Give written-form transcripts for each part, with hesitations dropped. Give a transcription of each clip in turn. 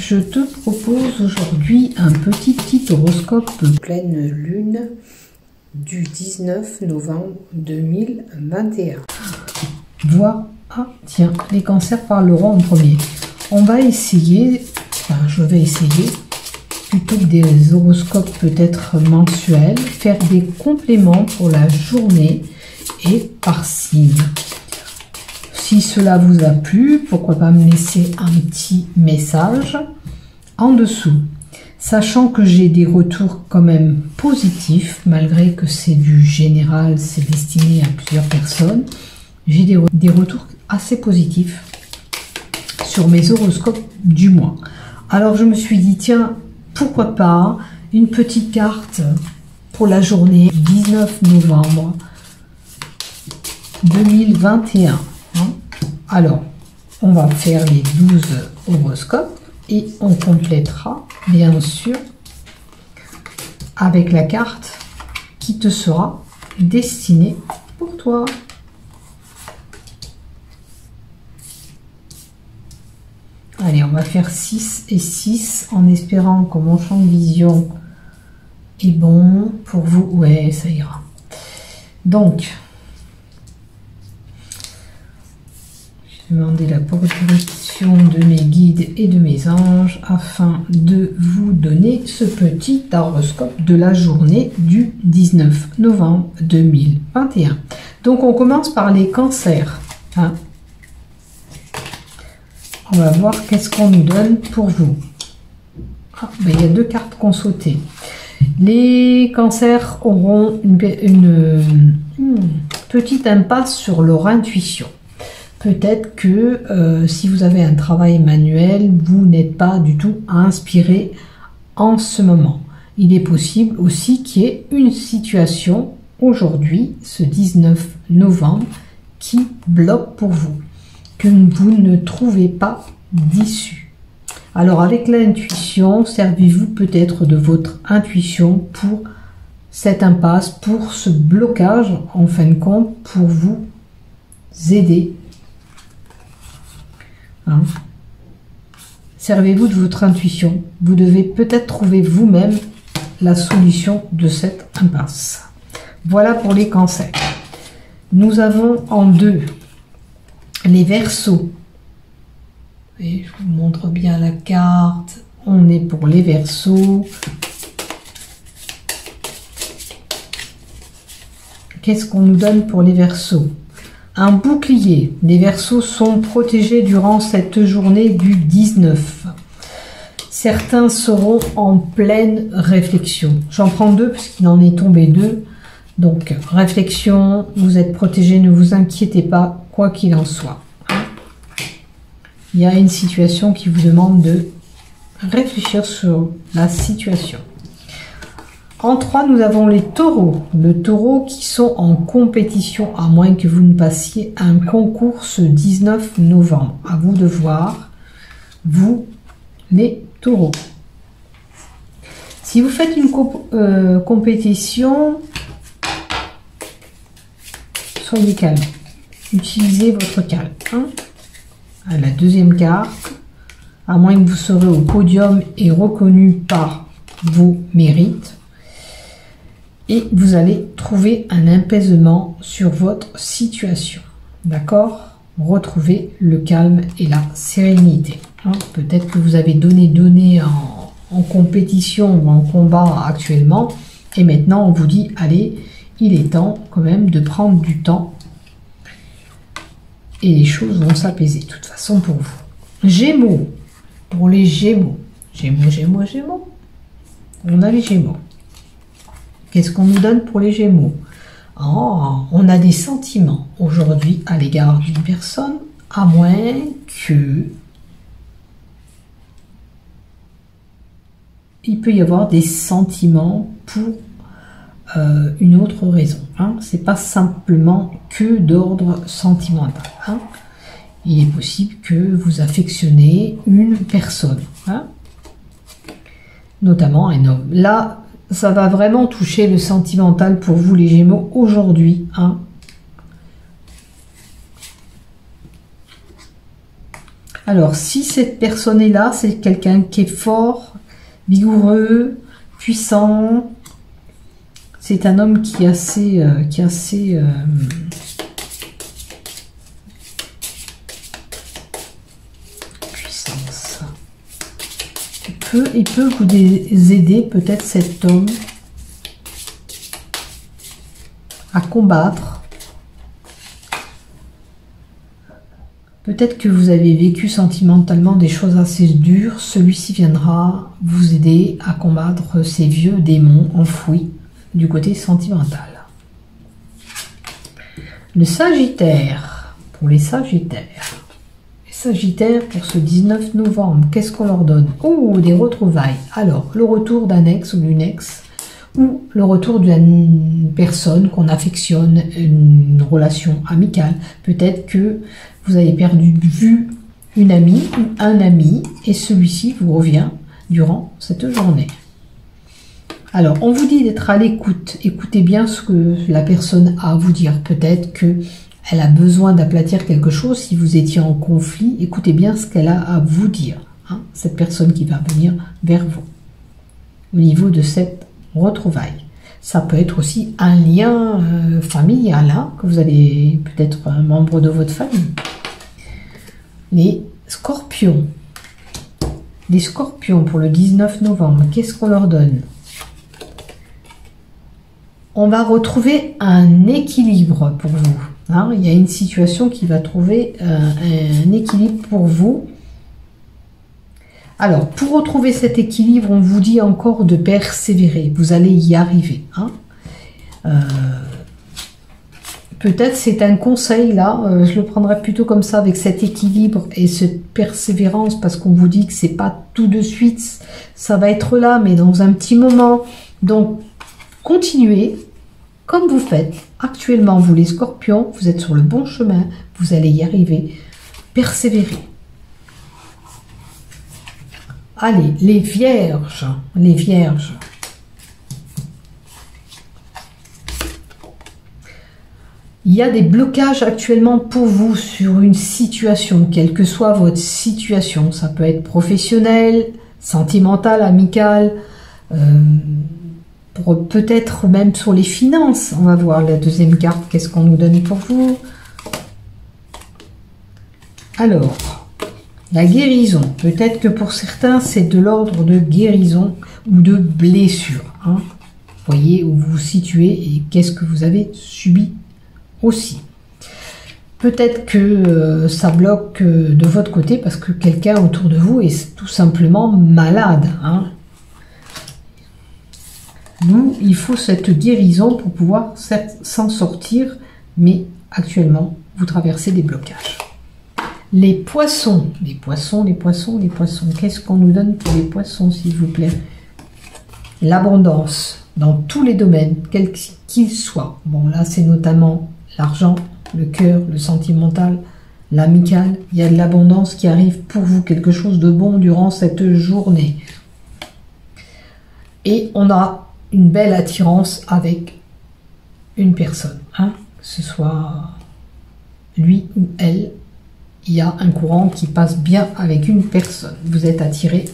je te propose aujourd'hui un petit horoscope pleine lune du 19 novembre 2021. Voir, tiens, les cancers parleront en premier. On va essayer, je vais essayer, plutôt que des horoscopes peut-être mensuels, faire des compléments pour la journée et par signe. Si cela vous a plu, pourquoi pas me laisser un petit message en dessous. Sachant que j'ai des retours quand même positifs, malgré que c'est du général, c'est destiné à plusieurs personnes. J'ai des retours assez positifs sur mes horoscopes du mois. Alors je me suis dit, tiens, pourquoi pas une petite carte pour la journée 19 novembre 2021. Alors, on va faire les 12 horoscopes et on complétera, bien sûr, avec la carte qui te sera destinée pour toi. Allez, on va faire 6 et 6 en espérant que mon champ de vision est bon pour vous. Ouais, ça ira. Donc, demander la protection de mes guides et de mes anges afin de vous donner ce petit horoscope de la journée du 19 novembre 2021. Donc on commence par les cancers. On va voir qu'est-ce qu'on nous donne pour vous. Il y a deux cartes qu'on sautait. Les cancers auront une petite impasse sur leur intuition. Peut-être que si vous avez un travail manuel, vous n'êtes pas du tout inspiré en ce moment. Il est possible aussi qu'il y ait une situation aujourd'hui, ce 19 novembre, qui bloque pour vous, que vous ne trouvez pas d'issue. Alors avec l'intuition, servez-vous peut-être de votre intuition pour cette impasse, pour ce blocage, en fin de compte, pour vous aider. Servez-vous de votre intuition. Vous devez peut-être trouver vous-même la solution de cette impasse. Voilà pour les cancers. Nous avons en deux les Verseaux. Et je vous montre bien la carte. On est pour les Verseaux. Qu'est-ce qu'on nous donne pour les Verseaux? Un bouclier. Les Verseaux sont protégés durant cette journée du 19. Certains seront en pleine réflexion. J'en prends deux parce qu'il en est tombé deux. Donc, réflexion, vous êtes protégés, ne vous inquiétez pas, quoi qu'il en soit. Il y a une situation qui vous demande de réfléchir sur la situation. En 3, nous avons les taureaux. Les taureaux qui sont en compétition, à moins que vous ne passiez un concours ce 19 novembre. À vous de voir, vous, les taureaux. Si vous faites une compétition, soyez calme. Utilisez votre calme. À la deuxième carte, à moins que vous serez au podium et reconnu par vos mérites. Et vous allez trouver un apaisement sur votre situation. D'accord? Retrouvez le calme et la sérénité. Peut-être que vous avez donné en compétition ou en combat actuellement. Et maintenant, on vous dit, allez, il est temps quand même de prendre du temps. Et les choses vont s'apaiser, de toute façon, pour vous. Gémeaux. Pour les Gémeaux. Gémeaux. On a les Gémeaux. Qu'est-ce qu'on nous donne pour les Gémeaux? On a des sentiments aujourd'hui à l'égard d'une personne, à moins que il peut y avoir des sentiments pour une autre raison. C'est pas simplement que d'ordre sentimental. Il est possible que vous affectionnez une personne, notamment un homme. Là, ça va vraiment toucher le sentimental pour vous les Gémeaux aujourd'hui. Alors, si cette personne est là, c'est quelqu'un qui est fort, vigoureux, puissant. C'est un homme qui est assez, puissance. Il peut vous aider, peut-être cet homme, à combattre. Peut-être que vous avez vécu sentimentalement des choses assez dures. Celui-ci viendra vous aider à combattre ces vieux démons enfouis du côté sentimental. Le Sagittaire, pour les Sagittaires. Les Sagittaires pour ce 19 novembre, qu'est-ce qu'on leur donne? Oh, des retrouvailles. Alors, le retour d'un ex ou d'une ex, ou le retour d'une personne qu'on affectionne, une relation amicale. Peut-être que vous avez perdu de vue une amie ou un ami, et celui-ci vous revient durant cette journée. Alors, on vous dit d'être à l'écoute. Écoutez bien ce que la personne a à vous dire. Peut-être qu'elle a besoin d'aplatir quelque chose. Si vous étiez en conflit, écoutez bien ce qu'elle a à vous dire. Hein, cette personne qui va venir vers vous. Au niveau de cette retrouvaille. Ça peut être aussi un lien familial, hein, que vous avez peut-être un membre de votre famille. Les Scorpions. Les Scorpions pour le 19 novembre, qu'est-ce qu'on leur donne? On va retrouver un équilibre pour vous. Hein. Il y a une situation qui va trouver un équilibre pour vous. Alors, pour retrouver cet équilibre, on vous dit encore de persévérer. Vous allez y arriver. Hein. Peut-être c'est un conseil là, je le prendrais plutôt comme ça, avec cet équilibre et cette persévérance, parce qu'on vous dit que c'est pas tout de suite, ça va être là, mais dans un petit moment. Donc, continuez comme vous faites actuellement, vous les Scorpions, vous êtes sur le bon chemin, vous allez y arriver. Persévérez. Allez, les Vierges, les Vierges. Il y a des blocages actuellement pour vous sur une situation, quelle que soit votre situation. Ça peut être professionnel, sentimental, amical, peut-être même sur les finances. On va voir la deuxième carte, qu'est-ce qu'on nous donne pour vous. Alors, la guérison. Peut-être que pour certains, c'est de l'ordre de guérison ou de blessure. Hein. Voyez où vous vous situez et qu'est-ce que vous avez subi aussi. Peut-être que ça bloque de votre côté parce que quelqu'un autour de vous est tout simplement malade. Hein. Nous, il faut cette guérison pour pouvoir s'en sortir, mais actuellement, vous traversez des blocages. Les poissons, les poissons, les poissons, les poissons. Qu'est-ce qu'on nous donne pour les poissons, s'il vous plaît? L'abondance, dans tous les domaines, quels qu'ils soient. Bon, là, c'est notamment l'argent, le cœur, le sentimental, l'amical. Il y a de l'abondance qui arrive pour vous, quelque chose de bon durant cette journée. Et on a une belle attirance avec une personne, hein, que ce soit lui ou elle. Il y a un courant qui passe bien avec une personne. Vous êtes attiré,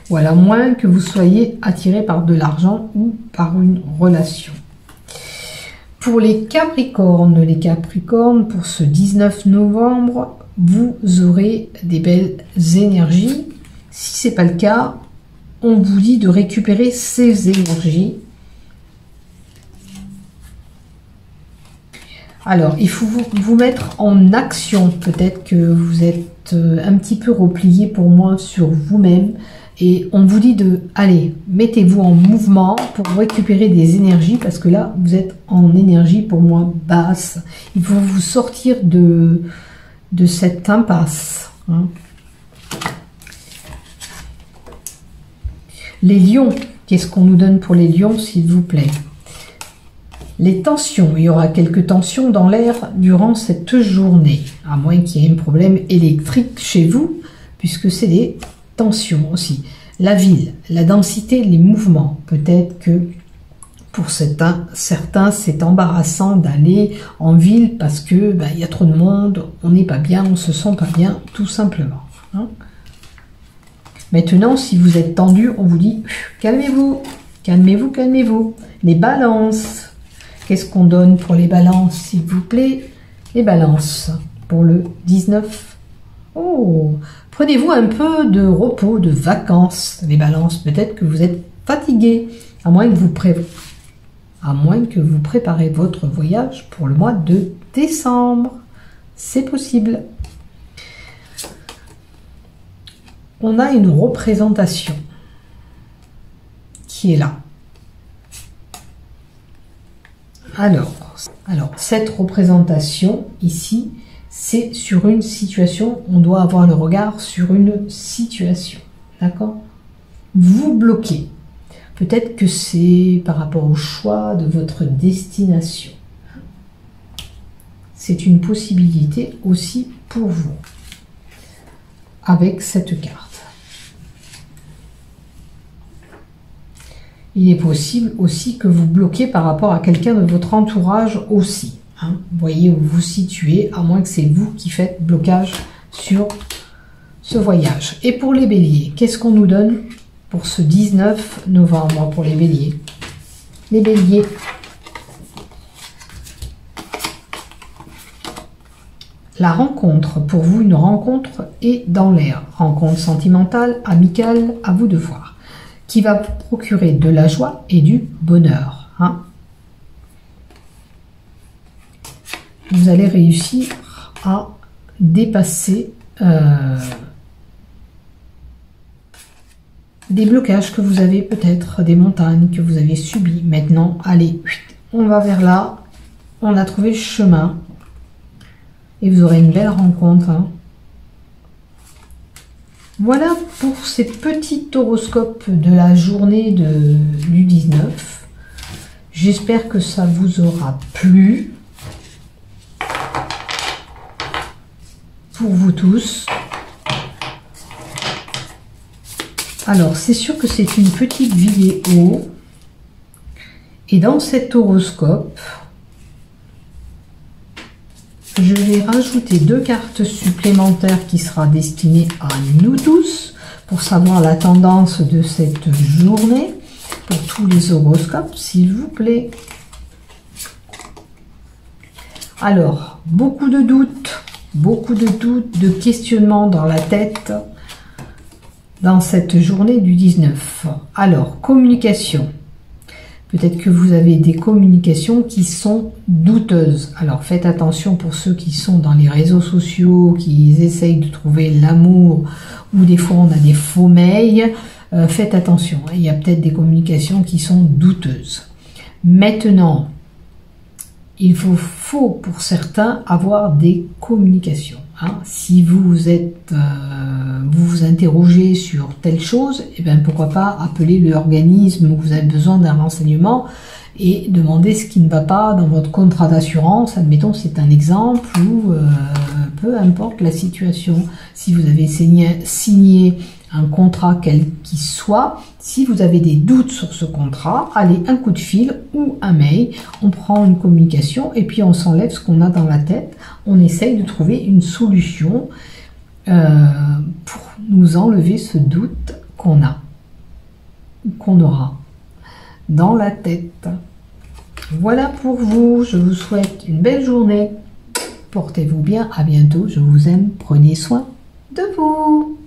ou à moins que vous soyez attiré par de l'argent ou par une relation. Pour les Capricornes, pour ce 19 novembre, vous aurez des belles énergies. Si ce n'est pas le cas, on vous dit de récupérer ces énergies. Alors, il faut vous mettre en action. Peut-être que vous êtes un petit peu replié pour moi sur vous-même. Et on vous dit de, allez, mettez-vous en mouvement pour récupérer des énergies. Parce que là, vous êtes en énergie pour moi basse. Il faut vous sortir de cette impasse. Hein. Les lions, qu'est-ce qu'on nous donne pour les lions, s'il vous plaît? Les tensions, il y aura quelques tensions dans l'air durant cette journée, à moins qu'il y ait un problème électrique chez vous, puisque c'est des tensions aussi. La ville, la densité, les mouvements. Peut-être que pour certains, c'est embarrassant d'aller en ville parce que il y a trop de monde, on n'est pas bien, on se sent pas bien, tout simplement. Hein. Maintenant, si vous êtes tendu, on vous dit calmez-vous, calmez-vous, calmez-vous. Les balances. Qu'est-ce qu'on donne pour les balances, s'il vous plaît? Les balances pour le 19. Oh, prenez-vous un peu de repos, de vacances, les balances. Peut-être que vous êtes fatigué, à moins que vous préparez votre voyage pour le mois de décembre. C'est possible. On a une représentation qui est là. Alors, cette représentation ici, c'est sur une situation. On doit avoir le regard sur une situation. D'accord? Vous bloquez. Peut-être que c'est par rapport au choix de votre destination. C'est une possibilité aussi pour vous. Avec cette carte. Il est possible aussi que vous bloquez par rapport à quelqu'un de votre entourage aussi. Hein. Vous voyez où vous vous situez, à moins que c'est vous qui faites blocage sur ce voyage. Et pour les béliers, qu'est-ce qu'on nous donne pour ce 19 novembre pour les béliers? Les béliers. La rencontre, pour vous, une rencontre est dans l'air. Rencontre sentimentale, amicale, à vous de voir. Qui va vous procurer de la joie et du bonheur. Hein. Vous allez réussir à dépasser des blocages que vous avez peut-être, des montagnes que vous avez subies. Maintenant, allez, on va vers là. On a trouvé le chemin. Et vous aurez une belle rencontre. Hein. Voilà pour ces petits horoscopes de la journée du 19. J'espère que ça vous aura plu. Pour vous tous. Alors, c'est sûr que c'est une petite vidéo. Et dans cet horoscope, je vais rajouter 2 cartes supplémentaires qui sera destinée à nous tous pour savoir la tendance de cette journée pour tous les horoscopes, s'il vous plaît. Alors, beaucoup de doutes, de questionnements dans la tête dans cette journée du 19. Alors, communication. Peut-être que vous avez des communications qui sont douteuses. Alors faites attention pour ceux qui sont dans les réseaux sociaux, qui essayent de trouver l'amour, ou des fois on a des faux mails. Faites attention, il y a peut-être des communications qui sont douteuses. Maintenant, il faut pour certains avoir des communications. Hein. Si vous vous interrogez sur telle chose, eh bien pourquoi pas appeler l'organisme où vous avez besoin d'un renseignement et demander ce qui ne va pas dans votre contrat d'assurance. Admettons, c'est un exemple où peu importe la situation, si vous avez signé un contrat quel qu'il soit, si vous avez des doutes sur ce contrat, allez, un coup de fil ou un mail, on prend une communication et puis on s'enlève ce qu'on a dans la tête, on essaye de trouver une solution pour nous enlever ce doute qu'on a, qu'on aura dans la tête. Voilà pour vous, je vous souhaite une belle journée, portez-vous bien, à bientôt, je vous aime, prenez soin de vous.